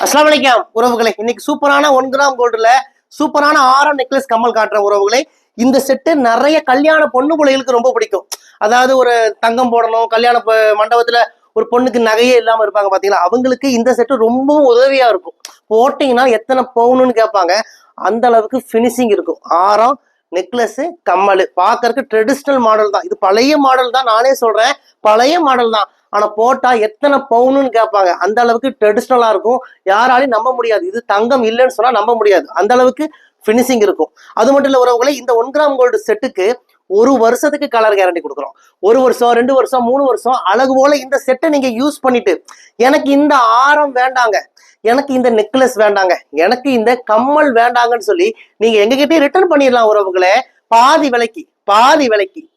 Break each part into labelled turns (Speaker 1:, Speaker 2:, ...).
Speaker 1: அஸ்ஸலாமு அலைக்கும் உறவுகளை. இன்னைக்கு சூப்பரான 1 கிராம் கோல்டுல சூப்பரான ஆரம் நெக்லஸ் கம்மல் காட்டுற உறவுகளை. இந்த செட்டு நிறைய கல்யாண பொண்ணு பிள்ளைகளுக்கு ரொம்ப பிடிக்கும். அதாவது ஒரு தங்கம் போடணும், கல்யாண மண்டபத்துல ஒரு பொண்ணுக்கு நகையே இல்லாம இருப்பாங்க பாத்தீங்களா, அவங்களுக்கு இந்த செட்டு ரொம்பவும் உதவியா இருக்கும். போட்டீங்கன்னா எத்தனை பவுனுன்னு கேட்பாங்க, அந்த அளவுக்கு பினிஷிங் இருக்கும். ஆரம் நெக்லஸ் கம்மல் பாக்கறதுக்கு ட்ரெடிஷ்னல் மாடல் தான். இது பழைய மாடல் தான், நானே சொல்றேன் பழைய மாடல் தான். ஆனா போட்டா எத்தனை பவுனுன்னு கேட்பாங்க, அந்த அளவுக்கு ட்ரெடிஷ்னலா இருக்கும். யாராலையும் நம்ப முடியாது, இது தங்கம் இல்லைன்னு சொன்னா நம்ப முடியாது, அந்த அளவுக்கு பினிஷிங் இருக்கும். அது மட்டும் இல்ல உறவுகளை, இந்த 1 கிராம் கோல்டு செட்டுக்கு 1 வருஷத்துக்கு கலர் கேரண்டி கொடுக்குறோம். 1 வருஷம் 2 வருஷம் 3 வருஷம் அழகு போல இந்த செட்டை நீங்க யூஸ் பண்ணிட்டு, எனக்கு இந்த ஆரம் வேண்டாங்க, எனக்கு இந்த நெக்லஸ் வேண்டாங்க, எனக்கு இந்த கம்மல் வேண்டாங்கன்னு சொல்லி நீங்க எங்ககிட்டயே ரிட்டர்ன் பண்ணிடலாம் உறவுகளே. பாதி விலைக்கு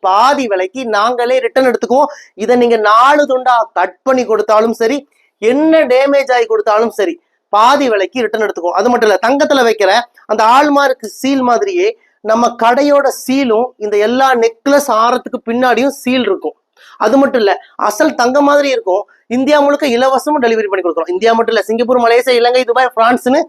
Speaker 1: பாதி விலைக்கு நாங்களே ரிட்டர்ன் எடுத்துக்குவோம். இதை நீங்க 4 துண்டா கட் பண்ணி கொடுத்தாலும் சரி, என்ன டேமேஜ் ஆகி கொடுத்தாலும் சரி, பாதி விலைக்கு ரிட்டர்ன் எடுத்துக்குவோம். அது மட்டும் இல்ல, தங்கத்துல வைக்கிற அந்த ஆல்மார்க் சீல் மாதிரியே நம்ம கடையோட சீலும் இந்த எல்லா நெக்லஸ் ஆரத்துக்கு பின்னாடியும் சீல் இருக்கும். அது மட்டும் இல்ல, அசல் தங்க மாதிரி இருக்கும். இந்தியா முழுக்க இலவசமும் டெலிவரி பண்ணி கொடுக்குறோம். இந்தியா மட்டும் இல்ல, சிங்கப்பூர், மலேசியா, இலங்கை, துபாய், பிரான்ஸ்னு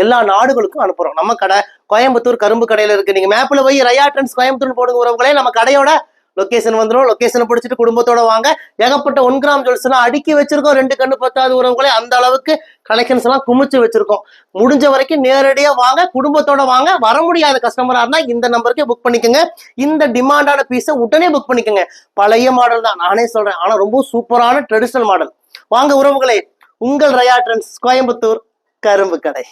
Speaker 1: எல்லா நாடுகளுக்கும் அனுப்புறோம். நம்ம கடை கோயம்புத்தூர் கரும்பு கடையில இருக்கு. நீங்க மேப்ல போய் ரயா ட்ரெண்ட்ஸ் கோயம்புத்தூர் போடுங்க உறவுகளே, நம்ம கடையோட லொகேஷன் வந்துடும். லொகேஷனை பிடிச்சிட்டு குடும்பத்தோட வாங்க. ஏகப்பட்ட 1 கிராம் ஜுவல்ஸ் எல்லாம் அடுக்கி வச்சிருக்கோம். 2 கண்ணு பத்தாது உறவுகளே, அந்த அளவுக்கு கலெக்ஷன்ஸ் எல்லாம் குமிச்சு வச்சிருக்கோம். முடிஞ்ச வரைக்கும் நேரடியா வாங்க, குடும்பத்தோட வாங்க. வர முடியாத கஸ்டமரா இருந்தா இந்த நம்பருக்கே புக் பண்ணிக்கோங்க. இந்த டிமாண்டான பீஸை உடனே புக் பண்ணிக்கோங்க. பழைய மாடல் தான், நானே சொல்றேன், ஆனா ரொம்ப சூப்பரான ட்ரெடிஷனல் மாடல். வாங்க உறவுகளே, உங்கள் ரயா ட்ரெண்ட்ஸ் கோயம்புத்தூர் கரும்பு கடை.